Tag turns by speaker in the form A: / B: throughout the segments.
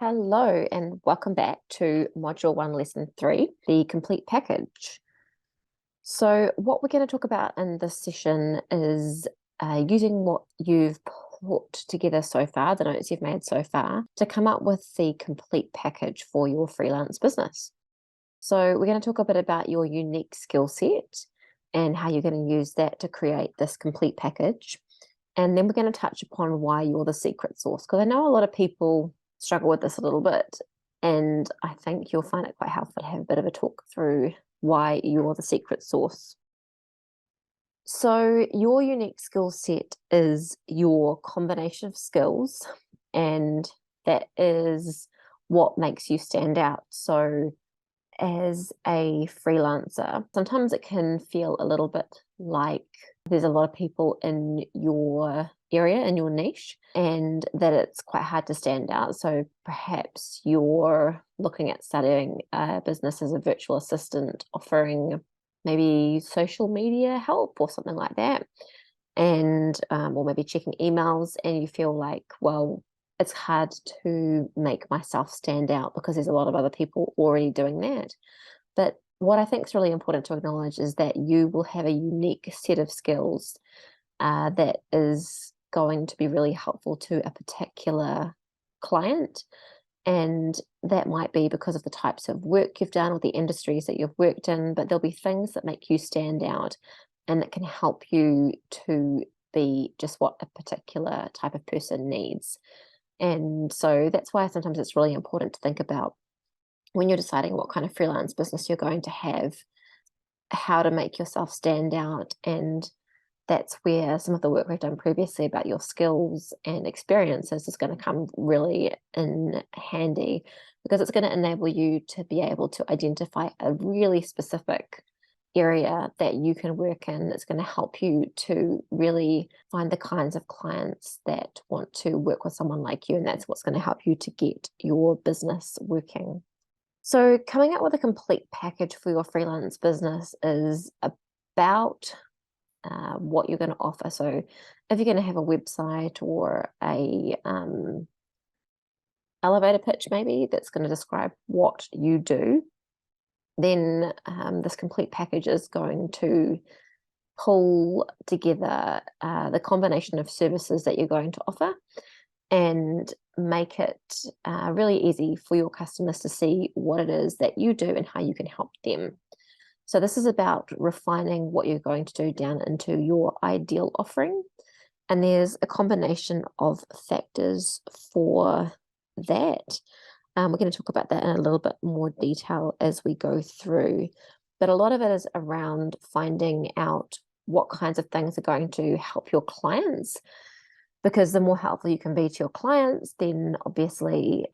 A: Hello and welcome back to Module 1, Lesson 3, the complete package. So what we're going to talk about in this session is using what you've put together so far, the notes you've made so far, to come up with the complete package for your freelance business. So we're going to talk a bit about your unique skill set and how you're going to use that to create this complete package. And then we're going to touch upon why you're the secret sauce, because I know a lot of people struggle with this a little bit, and I think you'll find it quite helpful to have a bit of a talk through why you're the secret sauce. So your unique skill set is your combination of skills, and that is what makes you stand out. So as a freelancer, sometimes it can feel a little bit like there's a lot of people in your area, in your niche, and that it's quite hard to stand out. So perhaps you're looking at starting a business as a virtual assistant, offering maybe social media help or something like that, and or maybe checking emails, and you feel like, well, it's hard to make myself stand out because there's a lot of other people already doing that. But what I think is really important to acknowledge is that you will have a unique set of skills that is going to be really helpful to a particular client. And that might be because of the types of work you've done or the industries that you've worked in, but there'll be things that make you stand out and that can help you to be just what a particular type of person needs. And so that's why sometimes it's really important to think about when you're deciding what kind of freelance business you're going to have, how to make yourself stand out. And that's where some of the work we've done previously about your skills and experiences is going to come really in handy, because it's going to enable you to be able to identify a really specific area that you can work in. It's going to help you to really find the kinds of clients that want to work with someone like you, and that's what's going to help you to get your business working. So coming up with a complete package for your freelance business is about what you're going to offer. So if you're going to have a website or a elevator pitch maybe that's going to describe what you do, then this complete package is going to pull together the combination of services that you're going to offer and make it really easy for your customers to see what it is that you do and how you can help them. So this is about refining what you're going to do down into your ideal offering. And there's a combination of factors for that. We're going to talk about that in a little bit more detail as we go through. But a lot of it is around finding out what kinds of things are going to help your clients, because the more helpful you can be to your clients, then obviously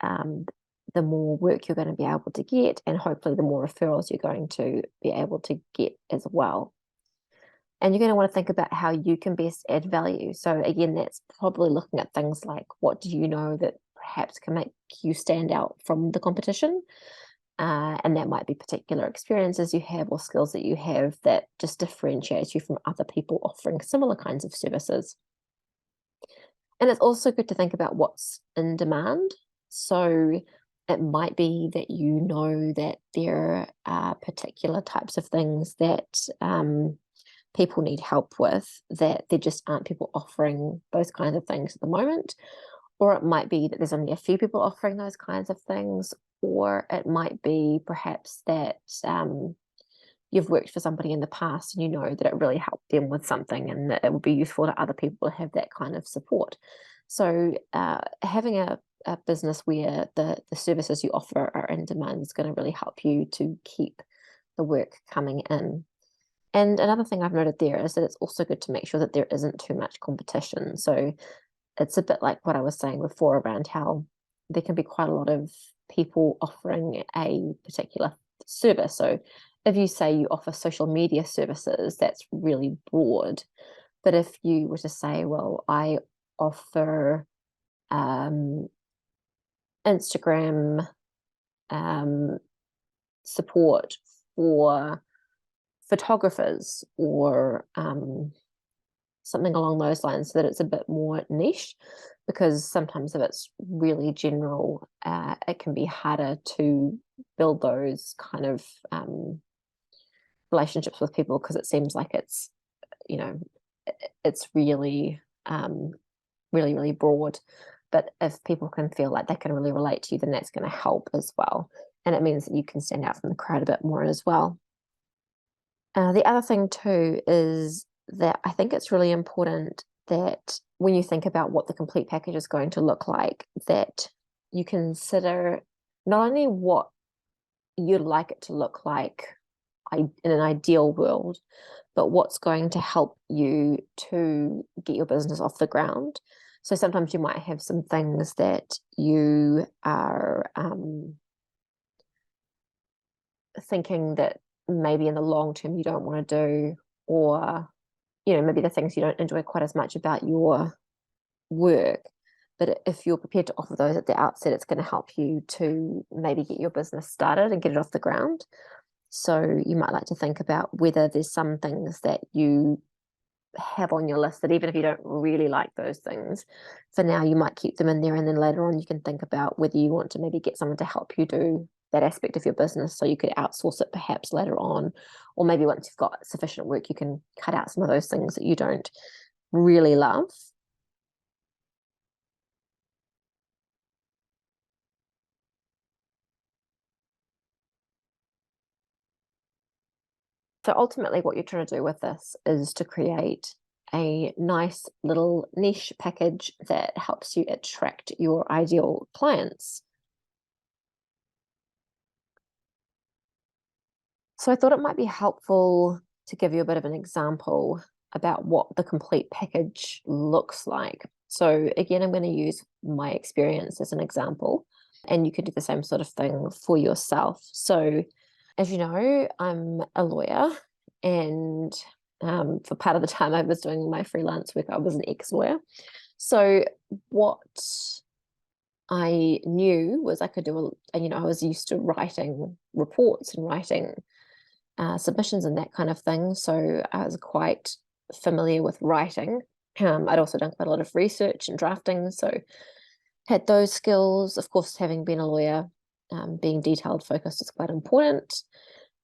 A: the more work you're going to be able to get, and hopefully the more referrals you're going to be able to get as well. And you're going to want to think about how you can best add value. So again, that's probably looking at things like, what do you know that perhaps can make you stand out from the competition? And that might be particular experiences you have or skills that you have that just differentiates you from other people offering similar kinds of services. And it's also good to think about what's in demand. So it might be that you know that there are particular types of things that people need help with, that there just aren't people offering those kinds of things at the moment. Or it might be that there's only a few people offering those kinds of things. Or it might be perhaps that you've worked for somebody in the past and you know that it really helped them with something and that it would be useful to other people to have that kind of support. So having a business where the services you offer are in demand is going to really help you to keep the work coming in. And another thing I've noted there is that it's also good to make sure that there isn't too much competition. So it's a bit like what I was saying before around how there can be quite a lot of people offering a particular service. So if you say you offer social media services, that's really broad. But if you were to say, well, I offer Instagram support for photographers or something along those lines, so that it's a bit more niche, because sometimes if it's really general, it can be harder to build those kind of relationships with people, because it seems like it's, you know, it's really, really, really broad. But if people can feel like they can really relate to you, then that's going to help as well. And it means that you can stand out from the crowd a bit more as well. The other thing too is that I think it's really important that when you think about what the complete package is going to look like, that you consider not only what you'd like it to look like in an ideal world, but what's going to help you to get your business off the ground. So sometimes you might have some things that you are thinking that maybe in the long term you don't want to do, or maybe the things you don't enjoy quite as much about your work. But if you're prepared to offer those at the outset, it's going to help you to maybe get your business started and get it off the ground. So you might like to think about whether there's some things that you have on your list that even if you don't really like those things, for now you might keep them in there, and then later on you can think about whether you want to maybe get someone to help you do that aspect of your business, so you could outsource it perhaps later on, or maybe once you've got sufficient work you can cut out some of those things that you don't really love. So ultimately what you're trying to do with this is to create a nice little niche package that helps you attract your ideal clients. So I thought it might be helpful to give you a bit of an example about what the complete package looks like. So again, I'm going to use my experience as an example, and you could do the same sort of thing for yourself. So as you know, I'm a lawyer, and for part of the time I was doing my freelance work, I was an ex-lawyer. So what I knew was I could do, I was used to writing reports and writing submissions and that kind of thing. So I was quite familiar with writing. I'd also done quite a lot of research and drafting, so had those skills. Of course, having been a lawyer, being detailed focused is quite important,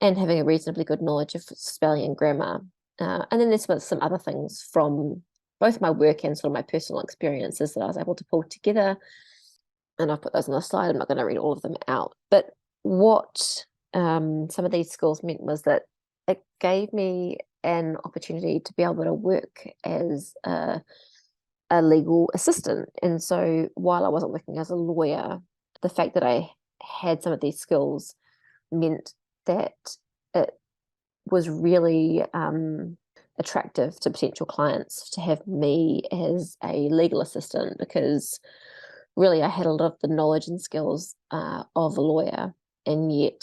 A: and having a reasonably good knowledge of spelling and grammar. And then there's some other things from both my work and sort of my personal experiences that I was able to pull together. And I've put those on the slide. I'm not going to read all of them out. But what some of these skills meant was that it gave me an opportunity to be able to work as a legal assistant. And so while I wasn't working as a lawyer, the fact that I had some of these skills meant that it was really attractive to potential clients to have me as a legal assistant, because really I had a lot of the knowledge and skills of a lawyer, and yet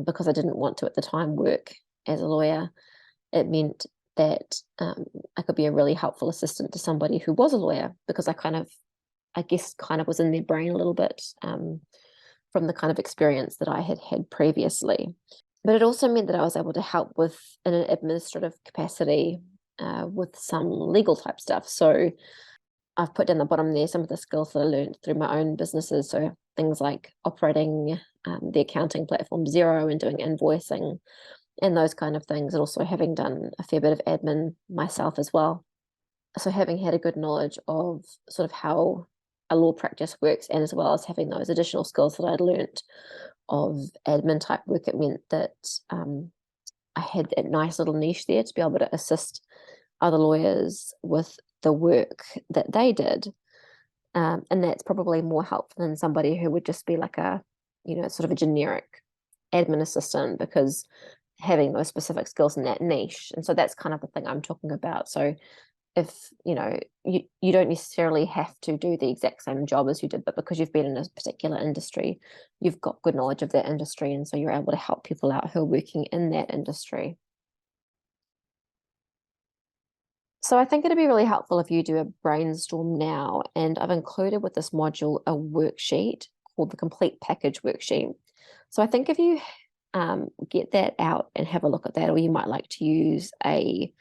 A: because I didn't want to at the time work as a lawyer, it meant that I could be a really helpful assistant to somebody who was a lawyer, because I guess kind of was in their brain a little bit from the kind of experience that I had had previously. But it also meant that I was able to help with, in an administrative capacity, with some legal type stuff. So I've put down the bottom there some of the skills that I learned through my own businesses. So things like operating the accounting platform Xero and doing invoicing and those kind of things, and also having done a fair bit of admin myself as well. So having had a good knowledge of sort of how a law practice works, and as well as having those additional skills that I'd learnt of admin type work, it meant that I had that nice little niche there to be able to assist other lawyers with the work that they did. And that's probably more helpful than somebody who would just be like a, sort of a generic admin assistant, because having those specific skills in that niche. And so that's kind of the thing I'm talking about. So if you don't necessarily have to do the exact same job as you did, but because you've been in a particular industry, you've got good knowledge of that industry, and so you're able to help people out who are working in that industry. So I think it'd be really helpful if you do a brainstorm now, and I've included with this module a worksheet called the Complete Package Worksheet. So I think if you get that out and have a look at that, or you might like to use a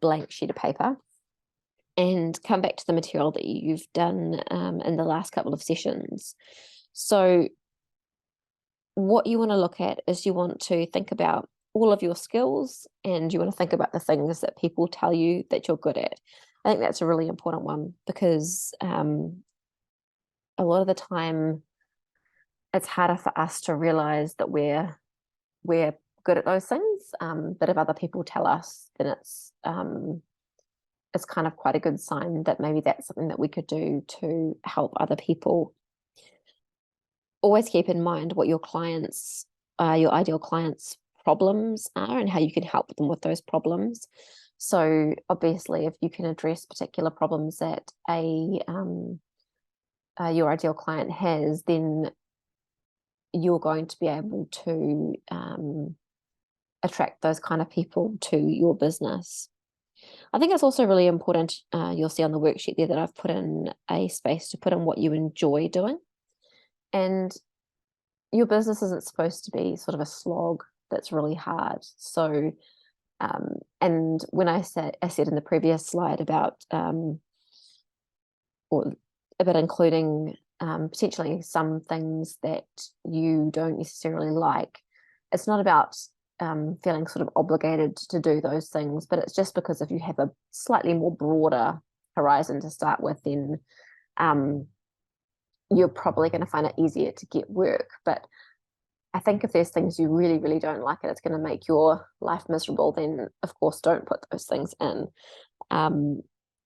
A: blank sheet of paper, and come back to the material that you've done in the last couple of sessions. So what you want to look at is you want to think about all of your skills, and you want to think about the things that people tell you that you're good at. I think that's a really important one, because a lot of the time it's harder for us to realize that we're good at those things. But if other people tell us, then it's kind of quite a good sign that maybe that's something that we could do to help other people. Always keep in mind what your clients, your ideal clients' problems are, and how you can help them with those problems. So obviously, if you can address particular problems that your ideal client has, then you're going to be able to attract those kind of people to your business. I think it's also really important, you'll see on the worksheet there that I've put in a space to put in what you enjoy doing. And your business isn't supposed to be sort of a slog that's really hard. So, and when I said in the previous slide about, or about including potentially some things that you don't necessarily like, it's not about feeling sort of obligated to do those things, but it's just because if you have a slightly more broader horizon to start with, then you're probably going to find it easier to get work. But I think if there's things you really, really don't like and it's going to make your life miserable, then of course don't put those things in.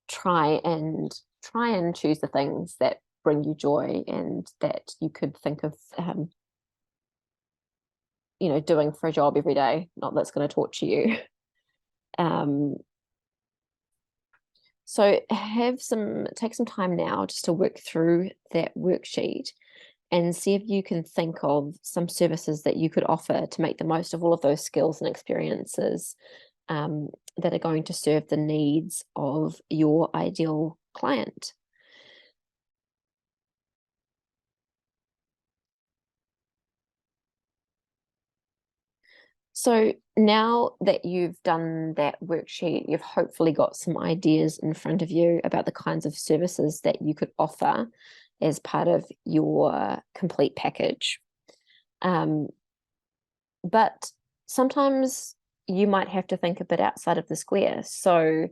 A: Try and choose the things that bring you joy and that you could think of doing for a job every day, not that's going to torture you. So take some time now just to work through that worksheet and see if you can think of some services that you could offer to make the most of all of those skills and experiences that are going to serve the needs of your ideal client. So now that you've done that worksheet, you've hopefully got some ideas in front of you about the kinds of services that you could offer as part of your complete package. But sometimes you might have to think a bit outside of the square. So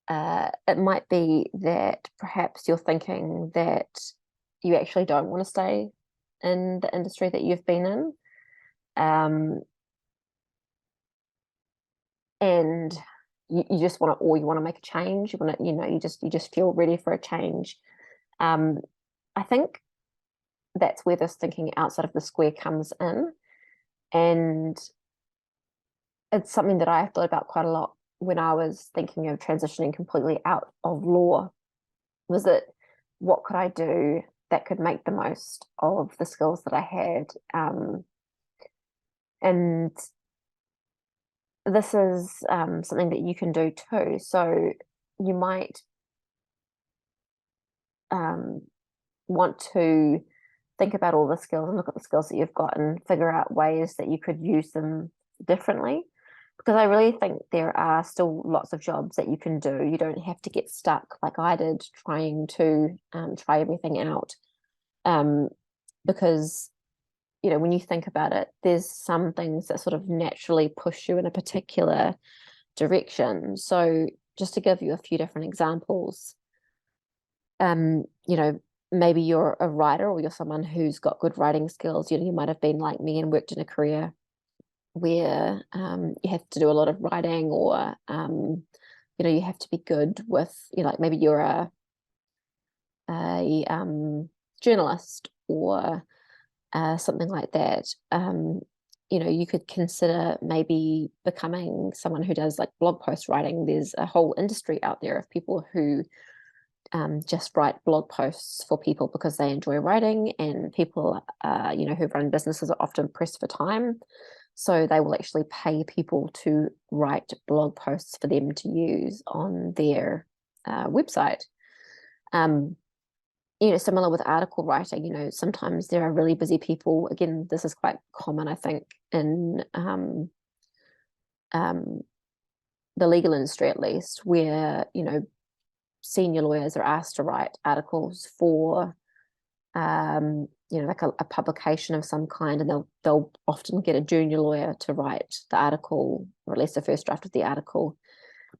A: it might be that perhaps you're thinking that you actually don't want to stay in the industry that you've been in. And you just want to, or you want to make a change. You want to, you just feel ready for a change. I think that's where this thinking outside of the square comes in, and it's something that I thought about quite a lot when I was thinking of transitioning completely out of law. Was that what could I do that could make the most of the skills that I had? And this is something that you can do too. So you might want to think about all the skills and look at the skills that you've got and figure out ways that you could use them differently. Because I really think there are still lots of jobs that you can do. You don't have to get stuck like I did trying to try everything out. Because, when you think about it, there's some things that sort of naturally push you in a particular direction. So just to give you a few different examples, maybe you're a writer or you're someone who's got good writing skills. You might have been like me and worked in a career where you have to do a lot of writing, or you have to be good with, like maybe you're a journalist or something like that. You could consider maybe becoming someone who does like blog post writing. There's a whole industry out there of people who just write blog posts for people because they enjoy writing, and people who run businesses are often pressed for time, so they will actually pay people to write blog posts for them to use on their website. Similar with article writing, sometimes there are really busy people. Again, this is quite common, I think, in the legal industry, at least, where senior lawyers are asked to write articles for like a publication of some kind, and they'll often get a junior lawyer to write the article, or at least the first draft of the article,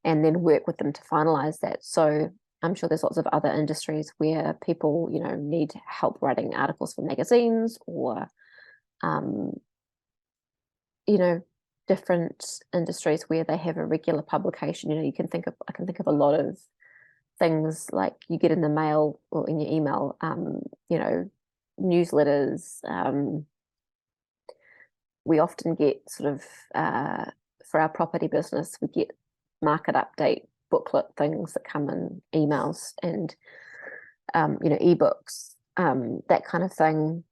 A: and then work with them to finalize that. So I'm sure there's lots of other industries where people, need help writing articles for magazines, or different industries where they have a regular publication. I can think of a lot of things like you get in the mail or in your email, newsletters. We often get sort of, for our property business, we get market update booklet things that come in emails, and, ebooks, that kind of thing.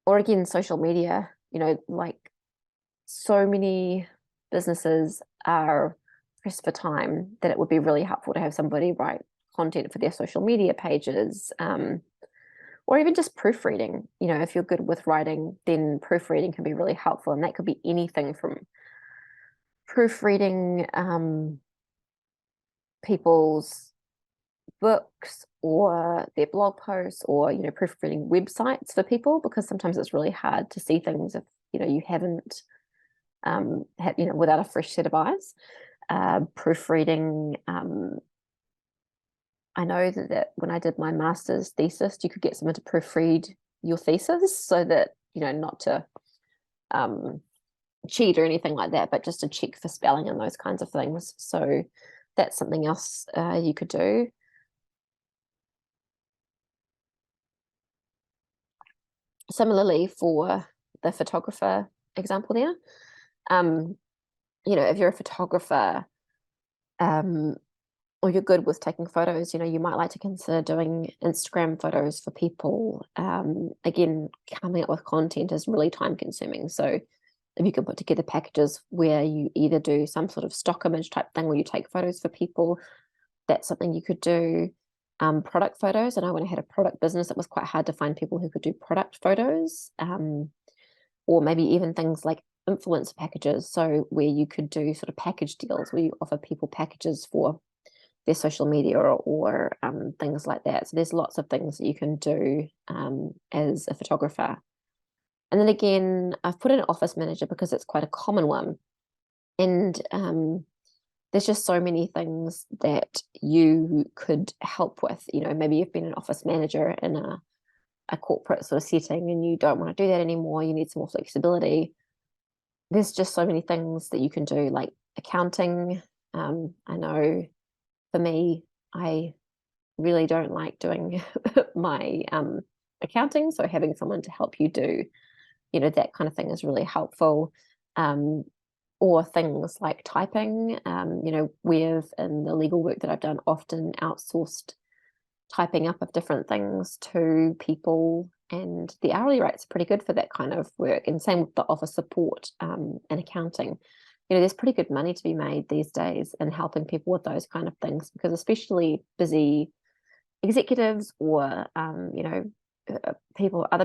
A: Or again, social media, like so many businesses are pressed for time that it would be really helpful to have somebody write content for their social media pages, or even just proofreading. If you're good with writing, then proofreading can be really helpful, and that could be anything from proofreading people's books or their blog posts, or proofreading websites for people, because sometimes it's really hard to see things if you haven't without a fresh set of eyes. Proofreading, I know that when I did my master's thesis, you could get someone to proofread your thesis, so that not to cheat or anything like that, but just to check for spelling and those kinds of things. So that's something else you could do. Similarly, for the photographer example there, if you're a photographer, or you're good with taking photos, you might like to consider doing Instagram photos for people. Again, coming up with content is really time consuming. So if you can put together packages where you either do some sort of stock image type thing where you take photos for people, that's something you could do. Product photos. And when I had a product business, it was quite hard to find people who could do product photos, or maybe even things like influencer packages. So where you could do sort of package deals where you offer people packages for their social media, or things like that. So there's lots of things that you can do as a photographer. And then again, I've put in office manager because it's quite a common one. And there's just so many things that you could help with. Maybe you've been an office manager in a corporate sort of setting and you don't want to do that anymore. You need some more flexibility. There's just so many things that you can do, like accounting. I know for me, I really don't like doing my accounting. So having someone to help you do, that kind of thing is really helpful. Or things like typing. We've, in the legal work that I've done, often outsourced typing up of different things to people, and the hourly rate's pretty good for that kind of work. And same with the office support and accounting. There's pretty good money to be made these days in helping people with those kind of things, because especially busy executives, or other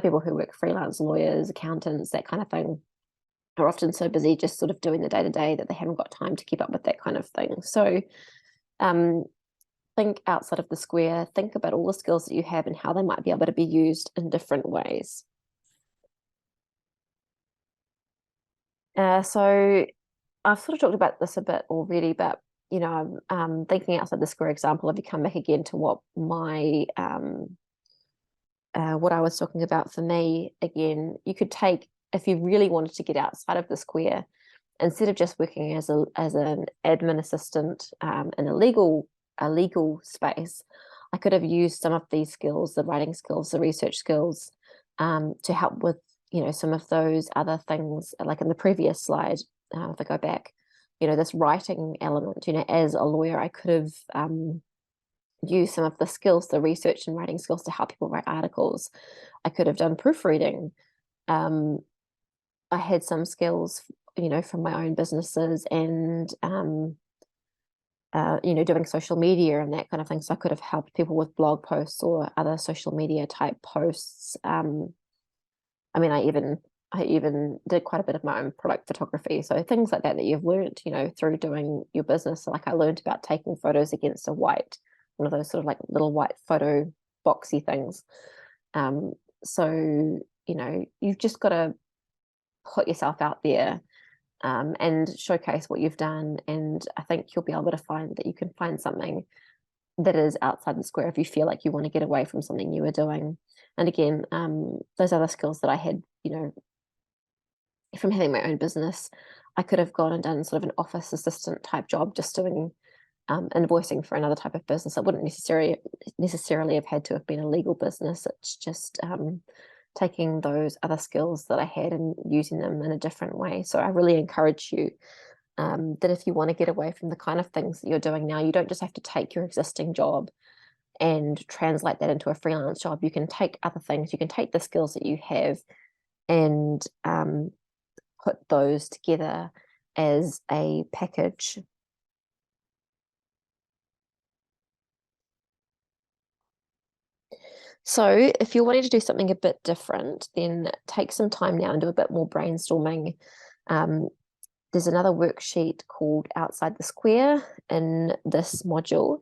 A: people who work freelance, lawyers, accountants, that kind of thing, are often so busy just sort of doing the day-to-day that they haven't got time to keep up with that kind of thing. So think outside of the square, think about all the skills that you have and how they might be able to be used in different ways. So I've sort of talked about this a bit already, but thinking outside the square example, if you come back again to what my what I was talking about for me, again, you could take, if you really wanted to get outside of the square, instead of just working as an admin assistant in a legal space, I could have used some of these skills, the writing skills, the research skills, to help with some of those other things. Like in the previous slide, if I go back, this writing element, as a lawyer, I could have used some of the skills, the research and writing skills, to help people write articles. I could have done proofreading. I had some skills, from my own businesses, and doing social media and that kind of thing. So I could have helped people with blog posts or other social media type posts. I even did quite a bit of my own product photography. So things like that you've learned, through doing your business. So like I learned about taking photos against a white one of those sort of like little white photo boxy things. So, you know, you've just got to put yourself out there, and showcase what you've done. And I think you'll be able to find that you can find something that is outside the square if you feel like you want to get away from something you were doing. And again, those other skills that I had, you know, from having my own business, I could have gone and done sort of an office assistant type job, just doing invoicing for another type of business. It wouldn't necessarily have had to have been a legal business. It's just taking those other skills that I had and using them in a different way. So I really encourage you that if you want to get away from the kind of things that you're doing now, you don't just have to take your existing job and translate that into a freelance job. You can take other things, you can take the skills that you have and put those together as a package. So if you're wanting to do something a bit different, then take some time now and do a bit more brainstorming. There's another worksheet called Outside the Square in this module.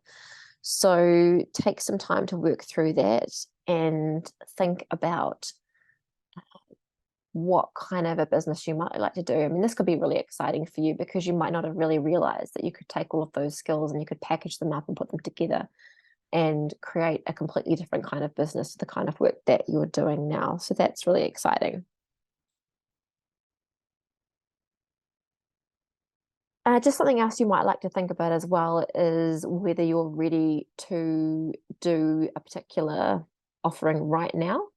A: So take some time to work through that and think about what kind of a business you might like to do. I mean, this could be really exciting for you because you might not have really realized that you could take all of those skills and you could package them up and put them together and create a completely different kind of business, the kind of work that you're doing now. So that's really exciting. Just something else you might like to think about as well is whether you're ready to do a particular offering right now.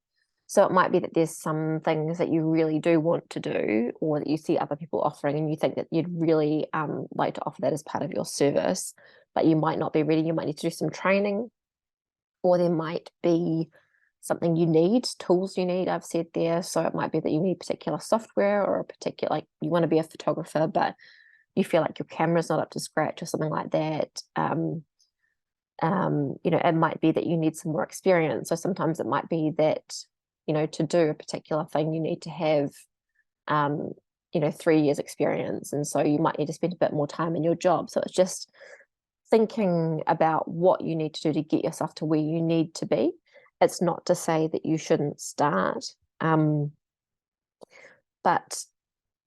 A: So it might be that there's some things that you really do want to do, or that you see other people offering and you think that you'd really like to offer that as part of your service, but you might not be ready. You might need to do some training, or there might be something you need, tools you need, I've said there. So it might be that you need particular software, or a particular, like you want to be a photographer, but you feel like your camera's not up to scratch or something like that. You know, it might be that you need some more experience. So sometimes it might be that, you know, to do a particular thing, you need to have, you know, 3 years experience. And so you might need to spend a bit more time in your job. So it's just thinking about what you need to do to get yourself to where you need to be. It's not to say that you shouldn't start, but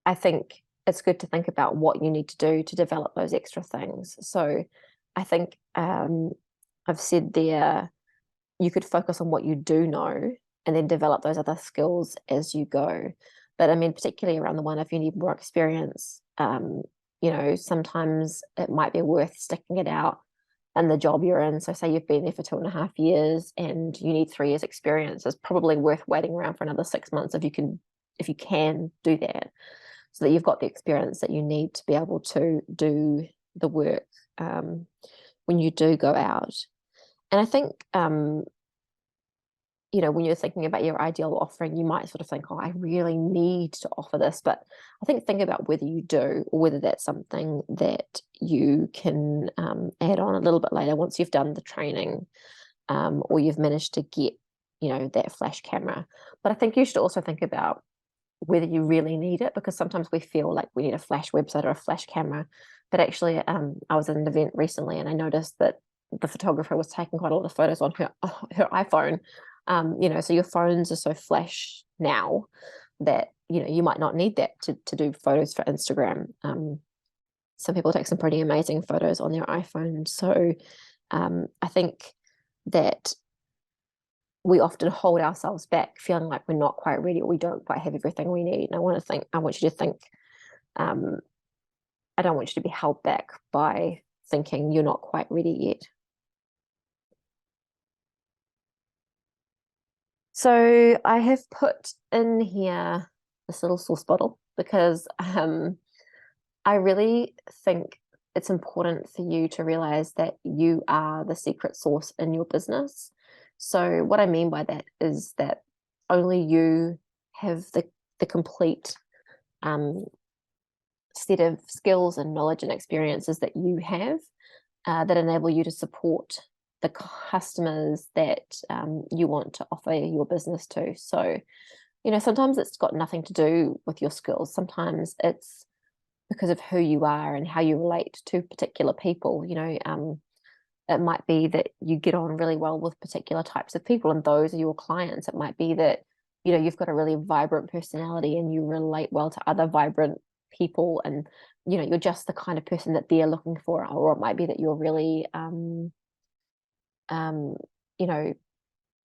A: I think it's good to think about what you need to do to develop those extra things. So I think I've said there, you could focus on what you do know and then develop those other skills as you go. But I mean, particularly around the one, if you need more experience, you know, sometimes it might be worth sticking it out in the job you're in. So say you've been there for 2.5 years and you need 3 years experience, it's probably worth waiting around for another 6 months if you can do that, so that you've got the experience that you need to be able to do the work when you do go out. And I think, you know, when you're thinking about your ideal offering, you might sort of think, oh, I really need to offer this. But I think about whether you do, or whether that's something that you can add on a little bit later once you've done the training, or you've managed to get, you know, that flash camera. But I think you should also think about whether you really need it, because sometimes we feel like we need a flash website or a flash camera. But actually, I was at an event recently and I noticed that the photographer was taking quite a lot of photos on her iPhone. You know, so your phones are so flash now that, you know, you might not need that to do photos for Instagram. Some people take some pretty amazing photos on their iPhone. So I think that we often hold ourselves back feeling like we're not quite ready, or we don't quite have everything we need. And I want you to think, I don't want you to be held back by thinking you're not quite ready yet. So I have put in here this little sauce bottle because I really think it's important for you to realize that you are the secret sauce in your business. So what I mean by that is that only you have the complete set of skills and knowledge and experiences that you have that enable you to support the customers that you want to offer your business to. So, you know, sometimes it's got nothing to do with your skills. Sometimes it's because of who you are and how you relate to particular people. You know, It might be that you get on really well with particular types of people and those are your clients. It might be that, you've got a really vibrant personality and you relate well to other vibrant people, and, you're just the kind of person that they're looking for. Or it might be that you're really, you know,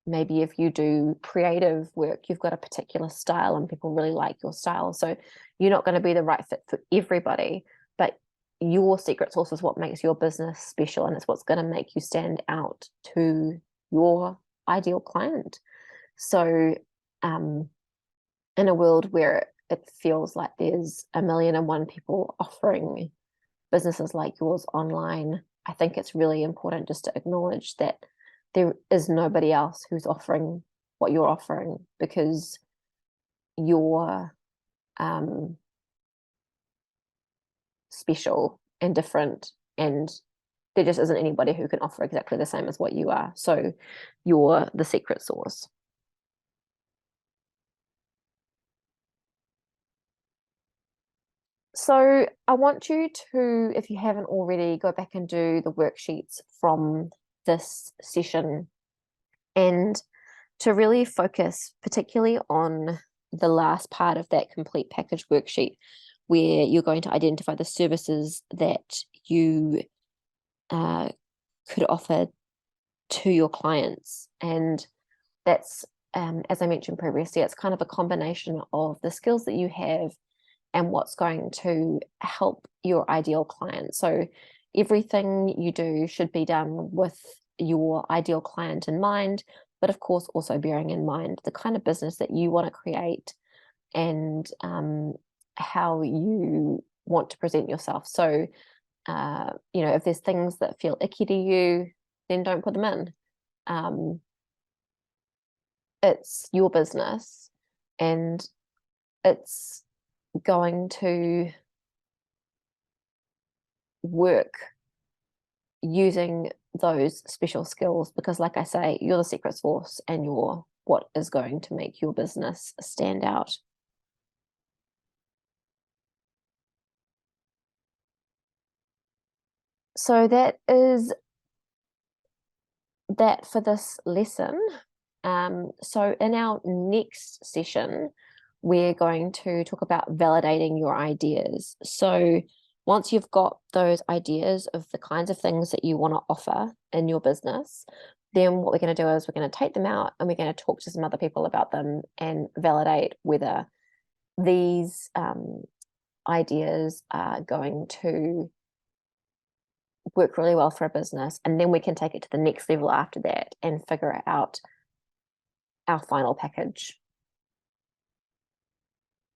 A: maybe if you do creative work, you've got a particular style and people really like your style. So you're not going to be the right fit for everybody, but your secret sauce is what makes your business special, and it's what's going to make you stand out to your ideal client. So in a world where it feels like there's 1,000,001 people offering businesses like yours online, I think it's really important just to acknowledge that there is nobody else who's offering what you're offering, because you're special and different, and there just isn't anybody who can offer exactly the same as what you are. So you're the secret sauce. So I want you to, if you haven't already, go back and do the worksheets from this session, and to really focus particularly on the last part of that complete package worksheet, where you're going to identify the services that you could offer to your clients. And that's, as I mentioned previously, it's kind of a combination of the skills that you have and what's going to help your ideal client. So everything you do should be done with your ideal client in mind, but of course also bearing in mind the kind of business that you want to create, and how you want to present yourself. So if there's things that feel icky to you, then don't put them in. It's your business, and it's going to work using those special skills, because like I say, you're the secret sauce and you're what is going to make your business stand out. So that is that for this lesson. So in our next session, we're going to talk about validating your ideas. So once you've got those ideas of the kinds of things that you want to offer in your business, then what we're going to do is we're going to take them out and we're going to talk to some other people about them and validate whether these ideas are going to work really well for a business. And then we can take it to the next level after that and figure out our final package.